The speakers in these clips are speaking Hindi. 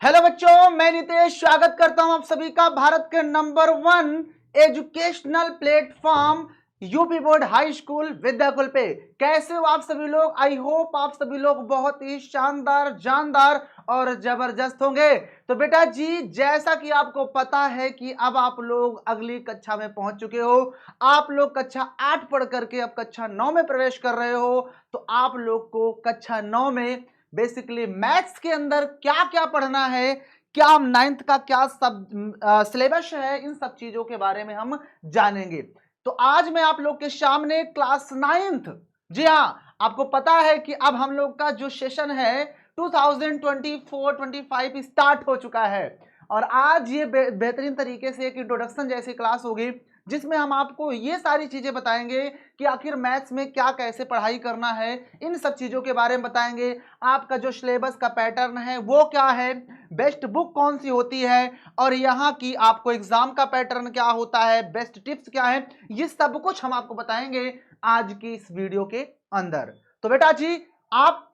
हेलो बच्चों, मैं नितेश स्वागत करता हूं आप सभी का भारत के number 1 educational platform UP board high school Vidyakul पे। कैसे हो आप सभी लोग? आई होप आप सभी लोग बहुत ही शानदार, जानदार और जबरदस्त होंगे। तो बेटा जी, जैसा कि आपको पता है कि अब आप लोग अगली कक्षा में पहुंच चुके हो। आप लोग कक्षा 8 पढ़ करके अब कक्षा 9 में प्रवेश कर रहे हो। तो आप लोग को कक्षा 9 में बेसिकली मैथ्स के अंदर क्या क्या पढ़ना है, क्या नाइन्थ का क्या सब सिलेबस है, इन सब चीजों के बारे में हम जानेंगे। तो आज मैं आप लोग के सामने क्लास 9th, जी हाँ, आपको पता है कि अब हम लोग का जो सेशन है 2024-25 स्टार्ट हो चुका है। और आज ये बेहतरीन तरीके से एक इंट्रोडक्शन जैसी क्लास होगी जिसमें हम आपको ये सारी चीजें बताएंगे कि आखिर मैथ्स में क्या कैसे पढ़ाई करना है, इन सब चीजों के बारे में बताएंगे। आपका जो सिलेबस का पैटर्न है वो क्या है, बेस्ट बुक कौन सी होती है, और यहाँ की आपको एग्जाम का पैटर्न क्या होता है, बेस्ट टिप्स क्या है, ये सब कुछ हम आपको बताएंगे आज की इस वीडियो के अंदर। तो बेटा जी, आप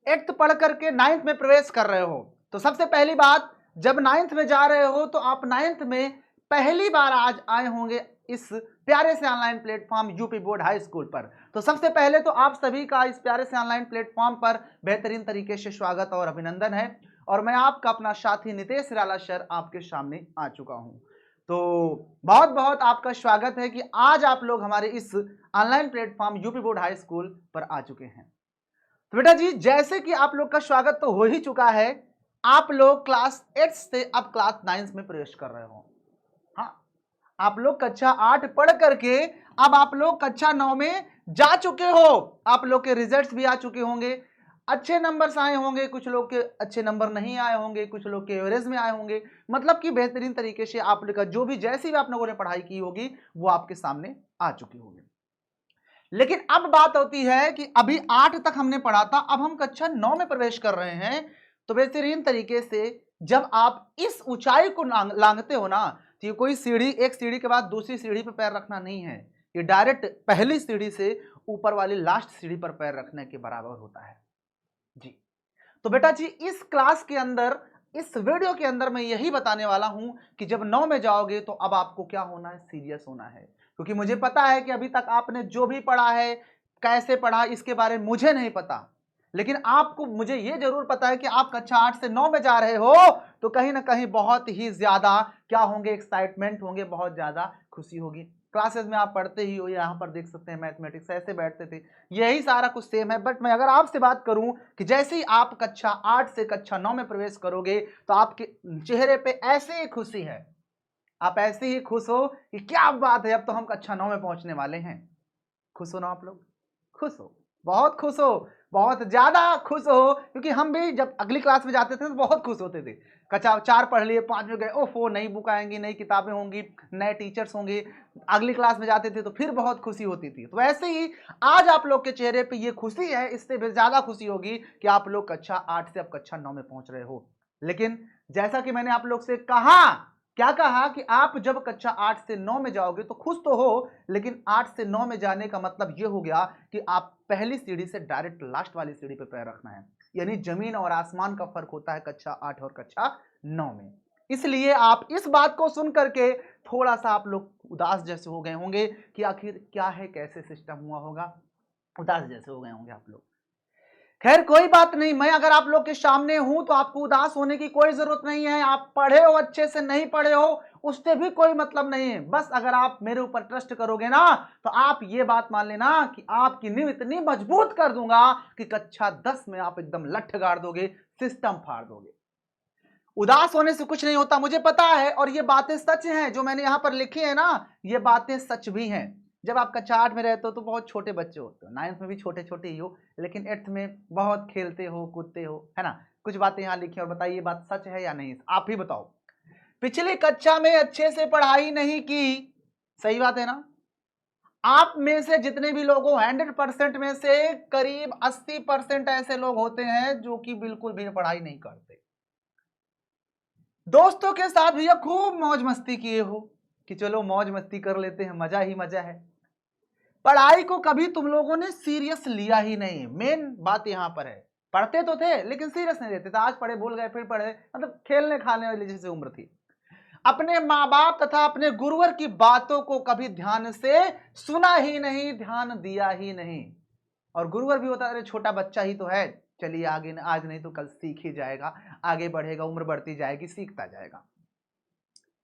8th पढ़ करके 9th में प्रवेश कर रहे हो, तो सबसे पहली बात, जब 9th में जा रहे हो तो आप 9th में पहली बार आज आए होंगे इस प्यारे से online platform UP board high school पर। तो सबसे पहले तो आप सभी का इस प्यारे से ऑनलाइन प्लेटफॉर्म पर बेहतरीन तरीके से स्वागत और अभिनंदन है। और मैं आपका अपना साथी नितेश निराला सर आपके सामने आ चुका हूं। तो बहुत बहुत आपका स्वागत है कि आज आप लोग हमारे इस online platform UP board high school पर आ चुके हैं। तो बेटा जी, जैसे कि आप लोग का स्वागत तो हो ही चुका है, आप लोग क्लास 8 से अब क्लास 9 में प्रवेश कर रहे हो। हाँ, आप लोग कक्षा 8 पढ़ करके अब आप लोग कक्षा 9 में जा चुके हो। आप लोग के रिजल्ट्स भी आ चुके होंगे, अच्छे नंबर्स आए होंगे, कुछ लोग के अच्छे नंबर नहीं आए होंगे, कुछ लोग के एवरेज में आए होंगे। मतलब कि बेहतरीन तरीके से आप लोग का जो भी जैसी भी आप लोगों ने पढ़ाई की होगी वो आपके सामने आ चुकी होगी। लेकिन अब बात होती है कि अभी 8 तक हमने पढ़ा था, अब हम कक्षा 9 में प्रवेश कर रहे हैं। तो बेहतरीन तरीके से जब आप इस ऊंचाई को लांघते हो ना, तो ये कोई सीढ़ी, एक सीढ़ी के बाद दूसरी सीढ़ी पर पैर रखना नहीं है, ये डायरेक्ट पहली सीढ़ी से ऊपर वाली लास्ट सीढ़ी पर पैर रखने के बराबर होता है जी। तो बेटा जी, इस क्लास के अंदर, इस वीडियो के अंदर मैं यही बताने वाला हूं कि जब 9 में जाओगे तो अब आपको क्या होना है, सीरियस होना है। क्योंकि मुझे पता है कि अभी तक आपने जो भी पढ़ा है, कैसे पढ़ा, इसके बारे में मुझे नहीं पता, लेकिन आपको, मुझे यह जरूर पता है कि आप कक्षा 8 से 9 में जा रहे हो तो कहीं ना कहीं बहुत ही ज्यादा क्या होंगे, एक्साइटमेंट होंगे, बहुत ज्यादा खुशी होगी। क्लासेस में आप पढ़ते ही हो, यहाँ पर देख सकते हैं मैथमेटिक्स ऐसे बैठते थे, यही सारा कुछ सेम है। बट मैं अगर आपसे बात करूं कि जैसे ही आप कक्षा 8 से कक्षा 9 में प्रवेश करोगे तो आपके चेहरे पे ऐसे ही खुशी है, आप ऐसे ही खुश हो कि क्या बात है, अब तो हम कक्षा 9 में पहुंचने वाले हैं। खुश हो ना आप लोग? खुश हो, बहुत खुश हो, बहुत ज्यादा खुश हो। क्योंकि हम भी जब अगली क्लास में जाते थे तो बहुत खुश होते थे। कक्षा 4 पढ़ लिए, 5 में गए, ओफो नई बुक आएंगी, नई किताबें होंगी, नए टीचर्स होंगे। अगली क्लास में जाते थे तो फिर बहुत खुशी होती थी। तो ऐसे ही आज आप लोग के चेहरे पे ये खुशी है, इससे भी ज्यादा खुशी होगी कि आप लोग कक्षा 8 से अब कक्षा 9 में पहुंच रहे हो। लेकिन जैसा कि मैंने आप लोग से कहा, क्या कहा कि आप जब कक्षा 8 से 9 में जाओगे तो खुश तो हो, लेकिन 8 से 9 में जाने का मतलब यह हो गया कि आप पहली सीढ़ी से डायरेक्ट लास्ट वाली सीढ़ी पे पैर रखना है। यानी जमीन और आसमान का फर्क होता है कक्षा 8 और कक्षा 9 में। इसलिए आप इस बात को सुन करके थोड़ा सा आप लोग उदास जैसे हो गए होंगे कि आखिर क्या है, कैसे सिस्टम हुआ होगा, उदास जैसे हो गए होंगे आप लोग। खैर कोई बात नहीं, मैं अगर आप लोग के सामने हूं तो आपको उदास होने की कोई जरूरत नहीं है। आप पढ़े हो अच्छे से, नहीं पढ़े हो उससे भी कोई मतलब नहीं है। बस अगर आप मेरे ऊपर ट्रस्ट करोगे ना तो आप ये बात मान लेना कि आपकी नींव इतनी मजबूत कर दूंगा कि कक्षा 10 में आप एकदम लठ गाड़ दोगे, सिस्टम फाड़ दोगे। उदास होने से कुछ नहीं होता, मुझे पता है, और ये बातें सच हैं जो मैंने यहां पर लिखी है ना, ये बातें सच भी हैं। जब आप कक्षा 8 में रहते हो तो बहुत छोटे बच्चे होते हो, 9th में भी छोटे छोटे ही हो, लेकिन 8th में बहुत खेलते हो, कूदते हो, है ना। कुछ बातें यहाँ लिखी और बताइए बात सच है या नहीं, आप ही बताओ। पिछली कक्षा में अच्छे से पढ़ाई नहीं की, सही बात है ना। आप में से जितने भी लोग हो, 100% में से करीब 80% ऐसे लोग होते हैं जो कि बिल्कुल भी पढ़ाई नहीं करते। दोस्तों के साथ भैया खूब मौज मस्ती किए हो कि चलो मौज मस्ती कर लेते हैं, मजा ही मजा है। पढ़ाई को कभी तुम लोगों ने सीरियस लिया ही नहीं, मेन बात यहां पर है। पढ़ते तो थे लेकिन सीरियस नहीं लेते थे, आज पढ़े भूल गए फिर पढ़े, मतलब खेलने खाने वाली जैसी उम्र थी। अपने माँ बाप तथा अपने गुरुवर की बातों को कभी ध्यान से सुना ही नहीं, ध्यान दिया ही नहीं। और गुरुवर भी होता है अरे छोटा बच्चा ही तो है, चलिए आगे आज नहीं तो कल सीख ही जाएगा, आगे बढ़ेगा, उम्र बढ़ती जाएगी, सीखता जाएगा।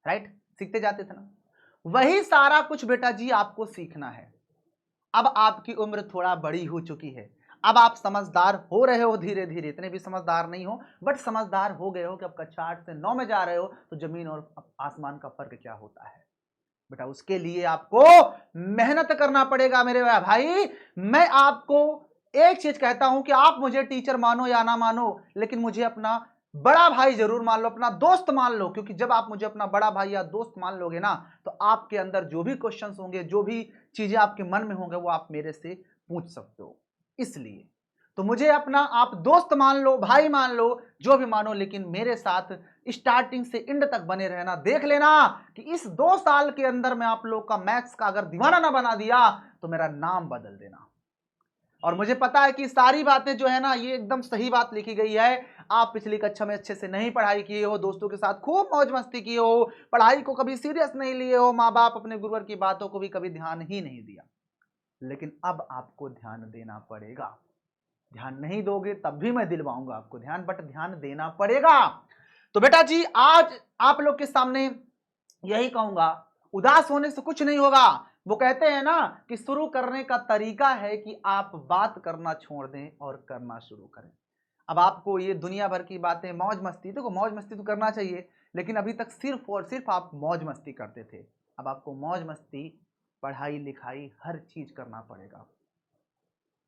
राइट, सीखते जाते थे ना। वही सारा कुछ बेटा जी आपको सीखना है। अब आपकी उम्र थोड़ा बड़ी हो चुकी है, अब आप समझदार हो रहे हो धीरे धीरे, इतने भी समझदार नहीं हो बट समझदार हो गए हो कि अब कक्षा 8 से 9 में जा रहे हो, तो जमीन और आसमान का फर्क क्या होता है बेटा। उसके लिए आपको मेहनत करना पड़ेगा मेरे भाई। मैं आपको एक चीज कहता हूं कि आप मुझे टीचर मानो या ना मानो, लेकिन मुझे अपना बड़ा भाई जरूर मान लो, अपना दोस्त मान लो, क्योंकि जब आप मुझे अपना बड़ा भाई या दोस्त मान लोगे ना, तो आपके अंदर जो भी क्वेश्चंस होंगे, जो भी चीजें आपके मन में होंगे, वो आप मेरे से पूछ सकते हो। इसलिए तो मुझे अपना आप दोस्त मान लो, भाई मान लो, जो भी मानो, लेकिन मेरे साथ स्टार्टिंग से एंड तक बने रहना। देख लेना कि इस 2 साल के अंदर मैं आप लोग का मैथ्स का अगर दीवाना ना बना दिया तो मेरा नाम बदल देना। और मुझे पता है कि सारी बातें जो है ना, ये एकदम सही बात लिखी गई है। आप पिछली कक्षा में अच्छे से नहीं पढ़ाई किए हो, दोस्तों के साथ खूब मौज मस्ती किए हो, पढ़ाई को कभी सीरियस नहीं लिए हो, माँ बाप अपने गुरुवर की बातों को भी कभी ध्यान ही नहीं दिया। लेकिन अब आपको ध्यान देना पड़ेगा। ध्यान नहीं दोगे तब भी मैं दिलवाऊंगा आपको ध्यान, बट ध्यान देना पड़ेगा। तो बेटा जी आज आप लोग के सामने यही कहूंगा, उदास होने से कुछ नहीं होगा। वो कहते हैं ना कि शुरू करने का तरीका है कि आप बात करना छोड़ दें और करना शुरू करें। अब आपको ये दुनिया भर की बातें, मौज मस्ती, देखो मौज मस्ती तो करना चाहिए, लेकिन अभी तक सिर्फ और सिर्फ आप मौज मस्ती करते थे। अब आपको मौज मस्ती, पढ़ाई लिखाई हर चीज करना पड़ेगा।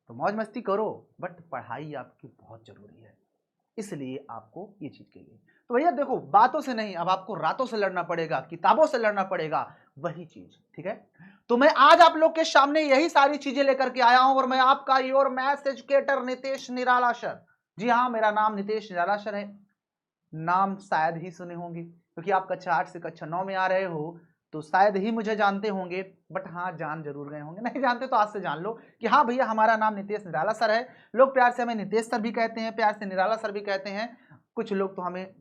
तो मौज मस्ती करो बट पढ़ाई आपकी बहुत जरूरी है, इसलिए आपको ये चीज कहिए। तो भैया देखो, बातों से नहीं, अब आपको रातों से लड़ना पड़ेगा, किताबों से लड़ना पड़ेगा, वही चीज। ठीक है, तो मैं आज आप लोग के सामने यही सारी चीजें लेकर के आया हूं, और मैं आपका your maths educator Nitesh Nirala sir. जी हाँ, मेरा नाम नितेश निराला सर है। नाम शायद ही सुने होंगे, क्योंकि आप कक्षा 8 से कक्षा 9 में आ रहे हो, तो शायद ही मुझे जानते होंगे, बट हाँ जान जरूर गए होंगे। नहीं जानते तो आज से जान लो कि हाँ भैया हमारा नाम नितेश निराला सर है। लोग प्यार से हमें नितेश सर भी कहते हैं, प्यार से निराला सर भी कहते हैं, कुछ लोग तो हमें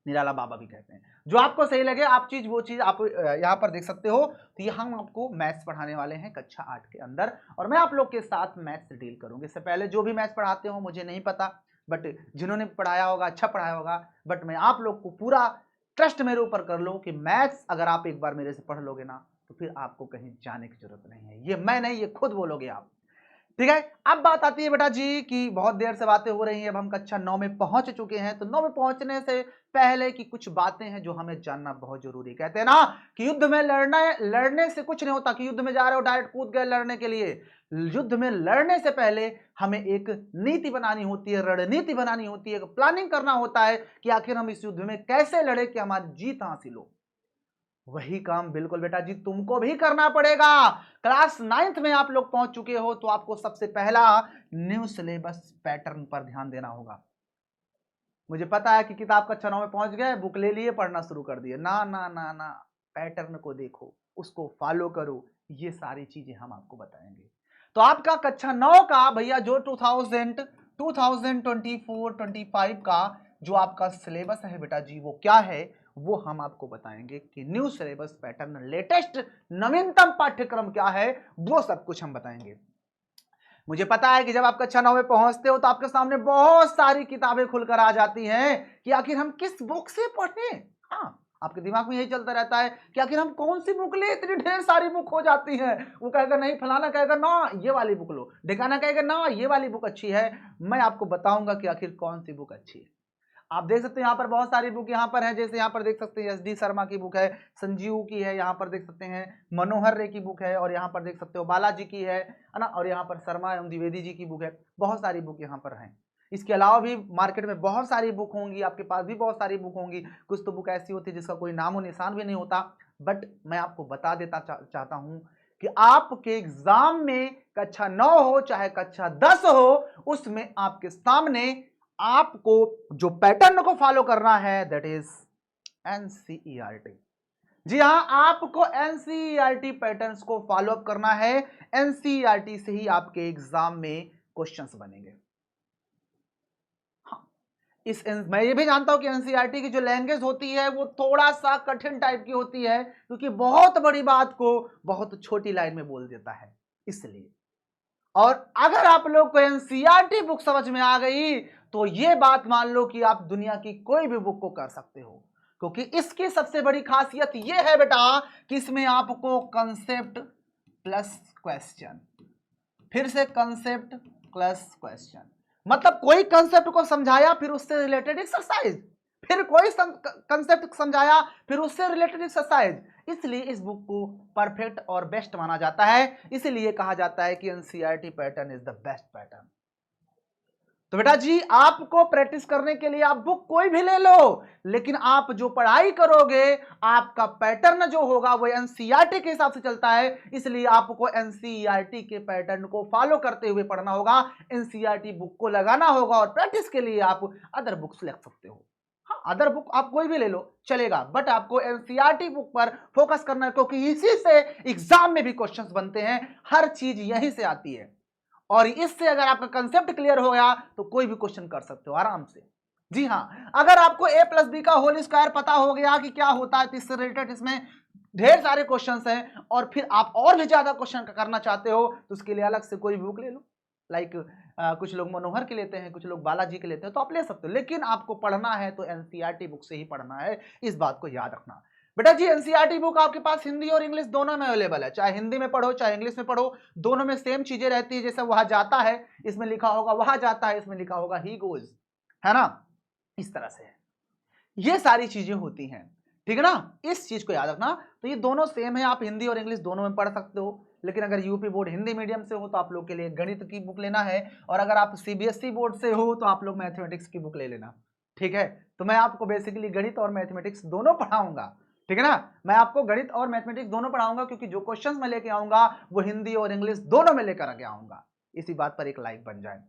निराला बाबा भी कहते हैं। जो आपको सही लगे आप चीज वो चीज आप यहाँ पर देख सकते हो। तो यहाँ हम आपको मैथ्स पढ़ाने वाले हैं कक्षा 8 के अंदर, और मैं आप लोग के साथ मैथ्स डील करूंगी। इससे पहले जो भी मैथ्स पढ़ाते हो मुझे नहीं पता, बट जिन्होंने पढ़ाया होगा अच्छा पढ़ाया होगा। बट मैं आप लोग को पूरा ट्रस्ट मेरे ऊपर कर लो कि मैथ्स अगर आप एक बार मेरे से पढ़ लोगे ना, तो फिर आपको कहीं जाने की जरूरत नहीं है। ये मैं नहीं, ये खुद बोलोगे आप। ठीक है, अब बात आती है बेटा जी कि बहुत देर से बातें हो रही हैं, अब हम कक्षा 9 में पहुंच चुके हैं। तो 9 में पहुंचने से पहले की कुछ बातें हैं जो हमें जानना बहुत जरूरी। कहते हैं ना कि युद्ध में लड़ने से कुछ नहीं होता, कि युद्ध में जा रहे हो डायरेक्ट कूद गए लड़ने के लिए। युद्ध में लड़ने से पहले हमें एक नीति बनानी होती है, रणनीति बनानी होती है, प्लानिंग करना होता है कि आखिर हम इस युद्ध में कैसे लड़े कि हमारी जीत हासिल हो। वही काम बिल्कुल बेटा जी तुमको भी करना पड़ेगा। क्लास 9th में आप लोग पहुंच चुके हो, तो आपको सबसे पहला न्यू सिलेबस पैटर्न पर ध्यान देना होगा। मुझे पता है कि किताब कक्षा 9 में पहुंच गए, बुक ले लिए, पढ़ना शुरू कर दिए। ना ना ना ना, पैटर्न को देखो, उसको फॉलो करो, ये सारी चीजें हम आपको बताएंगे। तो आपका कक्षा 9 का भैया जो 2024-25 का जो आपका सिलेबस है बेटा जी, वो क्या है वो हम आपको बताएंगे कि न्यू सिलेबस पैटर्न, लेटेस्ट नवीनतम पाठ्यक्रम क्या है, वो सब कुछ हम बताएंगे। मुझे पता है कि जब आप कक्षा 9 में पहुंचते हो तो आपके सामने बहुत सारी किताबें खुलकर आ जाती हैं कि आखिर हम किस बुक से पढ़ें। हाँ, आपके दिमाग में यही चलता रहता है कि आखिर हम कौन सी बुक ले, इतनी ढेर सारी बुक हो जाती हैं। वो कहेगा नहीं, फलाना कहेगा ना ये वाली बुक लो, ढिकाना कहेगा ना ये वाली बुक अच्छी है। मैं आपको बताऊंगा कि आखिर कौन सी बुक अच्छी है। आप देख सकते हैं यहाँ पर बहुत सारी बुक यहाँ पर है, जैसे यहाँ पर देख सकते हैं एस डी शर्मा की बुक है, संजीव की है, यहाँ पर देख सकते हैं मनोहर रे की बुक है, और यहाँ पर देख सकते हो बालाजी की है ना, और यहाँ पर शर्मा एवं द्विवेदी जी की बुक है। बहुत सारी बुक यहाँ पर हैं। इसके अलावा भी मार्केट में बहुत सारी बुक होंगी, आपके पास भी बहुत सारी बुक होंगी। कुछ तो बुक ऐसी होती है जिसका कोई नामो निशान भी नहीं होता। बट मैं आपको बता देता चाहता हूँ कि आपके एग्जाम में कक्षा 9 हो चाहे कक्षा 10 हो, उसमें आपके सामने आपको जो पैटर्न को फॉलो करना है दैट इज एनसीईआरटी। जी हां, आपको एनसीईआरटी पैटर्न्स को फॉलो अप करना है। एनसीईआरटी से ही आपके एग्जाम में क्वेश्चंस बनेंगे। मैं ये भी जानता हूं कि एनसीईआरटी की जो लैंग्वेज होती है वो थोड़ा सा कठिन टाइप की होती है, क्योंकि बहुत बड़ी बात को बहुत छोटी लाइन में बोल देता है, इसलिए। और अगर आप लोग को एनसीईआरटी बुक समझ में आ गई तो ये बात मान लो कि आप दुनिया की कोई भी बुक को कर सकते हो, क्योंकि इसकी सबसे बड़ी खासियत ये है बेटा कि इसमें आपको कंसेप्ट प्लस क्वेश्चन, फिर से कंसेप्ट प्लस क्वेश्चन, मतलब कोई कंसेप्ट को समझाया फिर उससे रिलेटेड एक्सरसाइज, फिर कोई कंसेप्ट समझाया फिर उससे रिलेटेड एक्सरसाइज। इसलिए इस बुक को परफेक्ट और बेस्ट माना जाता है, इसलिए कहा जाता है कि NCERT pattern is the best pattern. तो बेटा जी आपको प्रैक्टिस करने के लिए आप बुक कोई भी ले लो, लेकिन आप जो पढ़ाई करोगे आपका पैटर्न जो होगा वो एनसीईआरटी के हिसाब से चलता है, इसलिए आपको एनसीईआरटी के पैटर्न को फॉलो करते हुए पढ़ना होगा, एनसीईआरटी बुक को लगाना होगा, और प्रैक्टिस के लिए आप अदर बुक्स ले सकते हो। हाँ, अदर बुक आप कोई भी ले लो चलेगा, बट आपको एनसीईआरटी बुक पर फोकस करना है, क्योंकि इसी से एग्जाम में भी क्वेश्चंस बनते हैं, हर चीज यहीं से आती है, और इससे अगर आपका कंसेप्ट क्लियर हो गया तो कोई भी क्वेश्चन कर सकते हो आराम से। जी हाँ, अगर आपको a प्लस बी का होल स्क्वायर पता हो गया कि क्या होता है, तो इससे रिलेटेड इसमें ढेर सारे क्वेश्चंस हैं, और फिर आप और भी ज्यादा क्वेश्चन करना चाहते हो तो उसके लिए अलग से कोई भी बुक ले लो, लाइक कुछ लोग मनोहर के लेते हैं, कुछ लोग बालाजी के लेते हैं, तो आप ले सकते हो, लेकिन आपको पढ़ना है तो एनसीईआरटी बुक से ही पढ़ना है, इस बात को याद रखना। बेटा जी एनसीईआरटी बुक आपके पास हिंदी और इंग्लिश दोनों में अवेलेबल है, चाहे हिंदी में पढ़ो चाहे इंग्लिश में पढ़ो, दोनों में सेम चीजें रहती है, जैसे वहां जाता है इसमें लिखा होगा वहां जाता है, इसमें लिखा होगा ही गोज, है ना, इस तरह से ये सारी चीजें होती हैं, ठीक है ना, इस चीज को याद रखना। तो ये दोनों सेम है, आप हिंदी और इंग्लिश दोनों में पढ़ सकते हो, लेकिन अगर यूपी बोर्ड हिंदी मीडियम से हो तो आप लोग के लिए गणित की बुक लेना है, और अगर आप सीबीएसई बोर्ड से हो तो आप लोग मैथमेटिक्स की बुक ले लेना, ठीक है। तो मैं आपको बेसिकली गणित और मैथमेटिक्स दोनों पढ़ाऊंगा, ठीक है ना, मैं आपको गणित और मैथमेटिक्स दोनों पढ़ाऊंगा, क्योंकि जो क्वेश्चंस मैं लेके आऊंगा वो हिंदी और इंग्लिश दोनों में लेकर आगे आऊंगा, इसी बात पर एक लाइक बन जाए,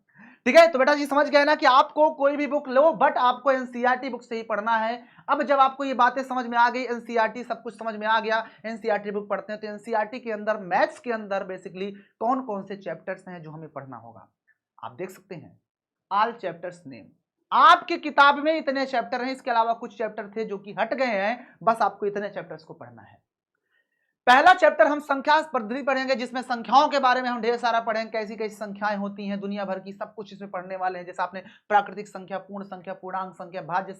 ठीक है। तो बेटा जी समझ गए ना कि आपको कोई भी बुक लो, बट आपको एनसीईआरटी बुक से ही पढ़ना है। अब जब आपको ये बातें समझ में आ गई, एनसीईआरटी सब कुछ समझ में आ गया, एनसीईआरटी बुक पढ़ते हैं, तो एनसीईआरटी के अंदर मैथ्स के अंदर बेसिकली कौन कौन से चैप्टर्स हैं जो हमें पढ़ना होगा, आप देख सकते हैं, ऑल चैप्टर्स नेम, आपकी किताब में इतने चैप्टर हैं, इसके अलावा कुछ चैप्टर थे जो कि हट गए हैं, बस आपको इतने चैप्टर्स को पढ़ना है। पहला चैप्टर हम संख्या पद्धति पढ़ेंगे, जिसमें संख्याओं के बारे में हम ढेर सारा पढ़ेंगे, कैसी कैसी संख्याएं होती हैं दुनिया भर की, सब कुछ इसमें पढ़ने वाले हैं, जैसे आपने प्राकृतिक संख्या, पूर्ण संख्या, पूर्णांक संख्या, भाज्य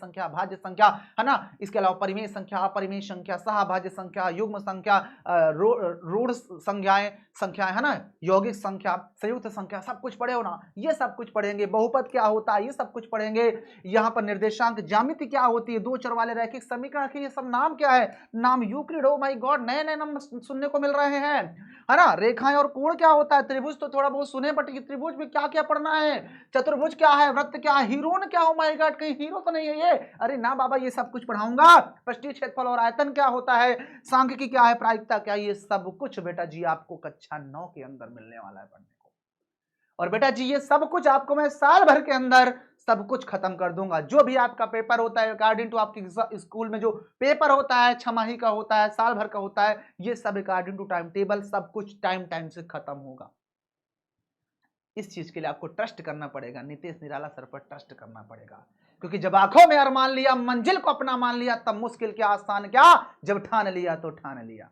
संख्या, है ना, इसके अलावा परिमेय संख्या, अपरिमेय संख्या, सहभाज्य संख्या, युग्म संख्या, रूढ़ संख्याएं, है ना, यौगिक संख्या, संयुक्त संख्या, सब कुछ पढ़े हो ना, ये सब कुछ पढ़ेंगे, बहुपद क्या होता है ये सब कुछ पढ़ेंगे, यहाँ पर निर्देशांक ज्यामिति क्या होती है, दो चर वाले रैखिक समीकरण के ये सब नाम क्या है, नाम यूक्लिड, ओ माय गॉड, नए नए नाम सुनने को मिल रहे हैं, है ना, रेखाएं और कोण क्या होता है, त्रिभुज तो थोड़ा बहुत सुने, बट ये त्रिभुज में क्या क्या पढ़ना है, चतुर्भुज क्या है, वृत्त क्या है, हीरोन क्या, ओ माय गॉड कहीं हीरो तो नहीं है ये, अरे ना बाबा ये सब कुछ पढ़ाऊंगा, पृष्ठीय क्षेत्रफल और आयतन क्या होता है, सांख्यिकी क्या है, प्रायिकता क्या, ये सब कुछ बेटा जी आपको कक्षा 9 के अंदर मिलने वाला है पढ़ने को। और बेटा जी ये सब कुछ आपको मैं साल भर के अंदर सब कुछ खत्म कर दूंगा, जो भी आपका पेपर होता है अकॉर्डिंग टू आपकी स्कूल में जो पेपर होता है, छमाही का होता है, साल भर का होता है, ये सब अकॉर्डिंग टू टाइम टेबल सब कुछ टाइम से खत्म होगा। इस चीज के लिए आपको ट्रस्ट करना पड़ेगा, नीतीश निराला सर पर ट्रस्ट करना पड़ेगा, क्योंकि जब आंखों में अरमान लिया, मंजिल को अपना मान लिया, तब मुश्किल क्या आसान क्या, जब ठान लिया तो ठान लिया।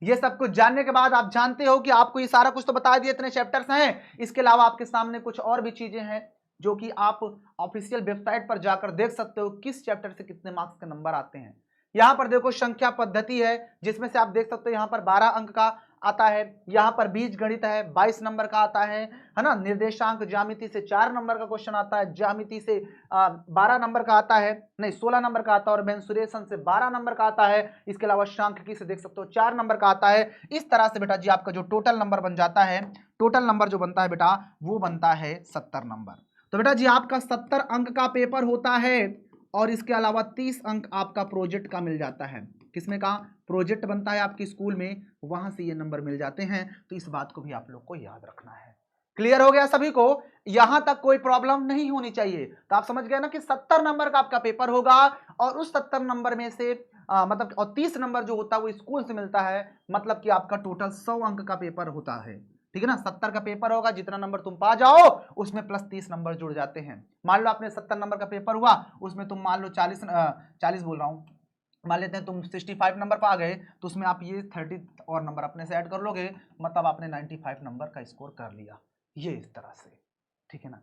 ये सब कुछ जानने के बाद आप जानते हो कि आपको ये सारा कुछ तो बता दिया, इतने चैप्टर्स हैं, इसके अलावा आपके सामने कुछ और भी चीजें हैं जो कि आप ऑफिशियल वेबसाइट पर जाकर देख सकते हो किस चैप्टर से कितने मार्क्स के नंबर आते हैं। यहाँ पर देखो संख्या पद्धति है, जिसमें से आप देख सकते हो यहाँ पर 12 अंक का आता है, यहाँ पर बीज गणित है 22 नंबर का आता है ना, निर्देशांक ज्यामिति से 4 नंबर का क्वेश्चन आता है, ज्यामिति से 12 नंबर का आता है, नहीं 16 नंबर का आता है, और मेंसुरेशन से 12 नंबर का आता है, इसके अलावा सांख्यिकी से देख सकते हो 4 नंबर का आता है। इस तरह से बेटा जी आपका जो टोटल नंबर बन जाता है, टोटल नंबर जो बनता है बेटा वो बनता है 70 नंबर। तो बेटा जी आपका 70 अंक का पेपर होता है, और इसके अलावा 30 अंक आपका प्रोजेक्ट का मिल जाता है, किसमें का प्रोजेक्ट बनता है आपकी स्कूल में, वहां से ये नंबर मिल जाते हैं। तो इस बात को भी आप लोग को याद रखना है। क्लियर हो गया सभी को, यहां तक कोई प्रॉब्लम नहीं होनी चाहिए। तो आप समझ गए ना कि 70 नंबर का आपका पेपर होगा, और उस 70 नंबर में से मतलब और 30 नंबर जो होता है वो स्कूल से मिलता है, मतलब कि आपका टोटल 100 अंक का पेपर होता है। ठीक है ना। 70 का पेपर होगा, जितना नंबर तुम पा जाओ उसमें प्लस 30 नंबर जुड़ जाते हैं। मान लो आपने 70 नंबर का पेपर हुआ, उसमें तुम मान लो 40 बोल रहा हूँ, मान लेते हैं तुम 65 नंबर पर आ गए, तो उसमें आप ये 30 और नंबर अपने से ऐड कर लोगे, मतलब आपने 95 नंबर का स्कोर कर लिया, ये इस तरह से, ठीक है ना।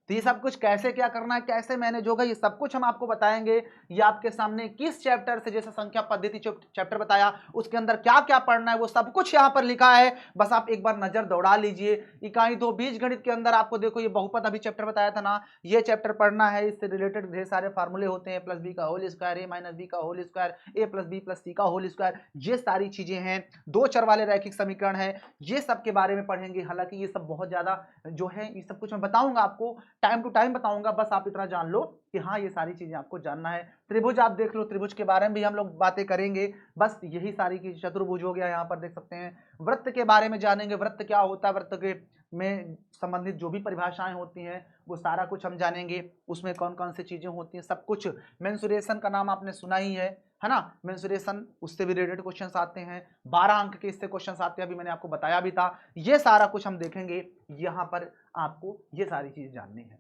तो ये सब कुछ कैसे क्या करना है, कैसे मैनेज होगा, ये सब कुछ हम आपको बताएंगे। ये आपके सामने किस चैप्टर से, जैसे संख्या पद्धति चैप्टर बताया, उसके अंदर क्या क्या पढ़ना है वो सब कुछ यहाँ पर लिखा है। बस आप एक बार नजर दौड़ा लीजिए। इकाई 2 बीजगणित के अंदर आपको देखो ये बहुपद अभी चैप्टर बताया था ना, ये चैप्टर पढ़ना है। इससे रिलेटेड ढेर सारे फार्मूले होते हैं, प्लस बी का होल स्क्वायर, ए माइनस बी का होल स्क्वायर, ए प्लस बी प्लस सी का होल स्क्वायर, ये सारी चीजें हैं। 2 चर वाले रैखिक समीकरण है, ये सब के बारे में पढ़ेंगे। हालांकि ये सब बहुत ज्यादा जो है, ये सब कुछ मैं बताऊंगा आपको, टाइम टू टाइम बताऊंगा। बस आप इतना जान लो कि हाँ ये सारी चीजें आपको जानना है। त्रिभुज आप देख लो, त्रिभुज के बारे में भी हम लोग बातें करेंगे। बस यही सारी की, चतुर्भुज हो गया, यहाँ पर देख सकते हैं। वृत्त के बारे में जानेंगे, वृत्त क्या होता है, वृत्त के में संबंधित जो भी परिभाषाएं होती हैं वो सारा कुछ हम जानेंगे। उसमें कौन कौन सी चीजें होती हैं सब कुछ। मेंसुरेशन का नाम आपने सुना ही है ना। मेंसुरेशन, उससे भी रिलेटेड क्वेश्चंस आते हैं, 12 अंक के इससे क्वेश्चंस आते हैं, अभी मैंने आपको बताया भी था। ये सारा कुछ हम देखेंगे, यहाँ पर आपको ये सारी चीज जाननी है,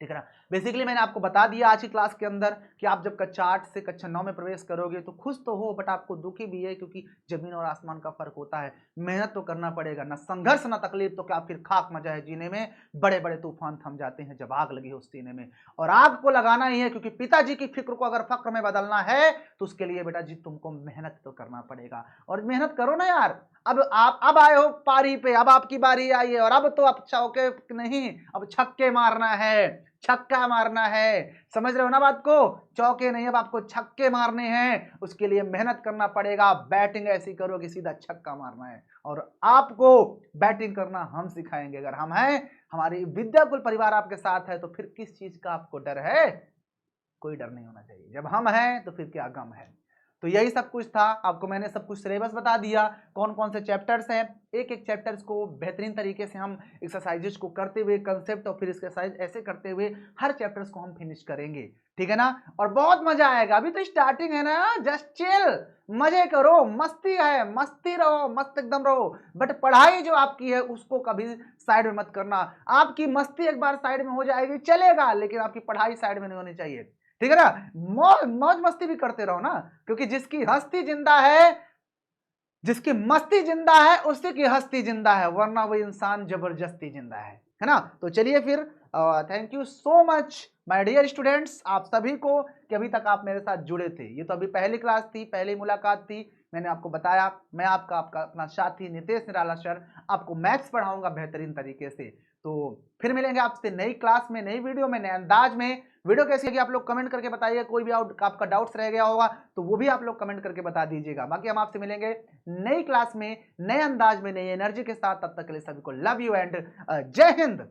ठीक है ना। बेसिकली मैंने आपको बता दिया आज की क्लास के अंदर कि आप जब कक्षा 8 से कक्षा 9 में प्रवेश करोगे तो खुश तो हो, बट आपको दुखी भी है, क्योंकि जमीन और आसमान का फर्क होता है। मेहनत तो करना पड़ेगा, ना संघर्ष ना तकलीफ, तो क्या फिर खाक मजा है जीने में। बड़े बड़े तूफान थम जाते हैं जब आग लगी हो उस सीने में, और आग को लगाना ही है, क्योंकि पिताजी की फिक्र को अगर फक्र में बदलना है तो उसके लिए बेटा जी तुमको मेहनत तो करना पड़ेगा। और मेहनत करो ना यार। अब आए हो पारी पे, अब आपकी बारी आई है, और अब तो अब चौके नहीं, अब छक्के मारना है, छक्का मारना है। समझ रहे हो ना बात को, चौके नहीं, अब आपको छक्के मारने हैं। उसके लिए मेहनत करना पड़ेगा। बैटिंग ऐसी करो कि सीधा छक्का मारना है, और आपको बैटिंग करना हम सिखाएंगे। अगर हम हैं, हमारी विद्याकुल परिवार आपके साथ है, तो फिर किस चीज का आपको डर है। कोई डर नहीं होना चाहिए। जब हम हैं तो फिर क्या गम है। तो यही सब कुछ था, आपको मैंने सब कुछ सिलेबस बता दिया, कौन कौन से चैप्टर्स हैं। एक एक चैप्टर्स को बेहतरीन तरीके से हम एक्सरसाइजेस को करते हुए, कंसेप्ट और फिर एक्सरसाइज ऐसे करते हुए हर चैप्टर्स को हम फिनिश करेंगे, ठीक है ना। और बहुत मजा आएगा, अभी तो स्टार्टिंग है ना, जस्ट चिल, मजे करो, मस्ती है, मस्ती रहो, मस्त एकदम रहो। बट पढ़ाई जो आपकी है उसको कभी साइड में मत करना। आपकी मस्ती एक बार साइड में हो जाएगी चलेगा, लेकिन आपकी पढ़ाई साइड में नहीं होनी चाहिए, ठीक है ना। मौज मस्ती भी करते रहो ना, क्योंकि जिसकी हस्ती जिंदा है, जिसकी मस्ती जिंदा है, उसी की हस्ती जिंदा है, वरना वो इंसान जबरदस्ती जिंदा है ना। तो चलिए फिर, thank you so much my dear students, आप सभी को कि अभी तक आप मेरे साथ जुड़े थे। ये तो अभी पहली क्लास थी, पहली मुलाकात थी। मैंने आपको बताया, मैं आपका अपना साथी नितेश निराला सर, आपको मैथ्स पढ़ाऊंगा बेहतरीन तरीके से। तो फिर मिलेंगे आपसे नई क्लास में, नई वीडियो में, नए अंदाज में। वीडियो कैसी लगी आप लोग कमेंट करके बताइए। कोई भी आपका डाउट्स रह गया होगा तो वो भी आप लोग कमेंट करके बता दीजिएगा। बाकी हम आपसे मिलेंगे नई क्लास में, नए अंदाज में, नई एनर्जी के साथ। तब तक के लिए सभी को लव यू एंड जय हिंद।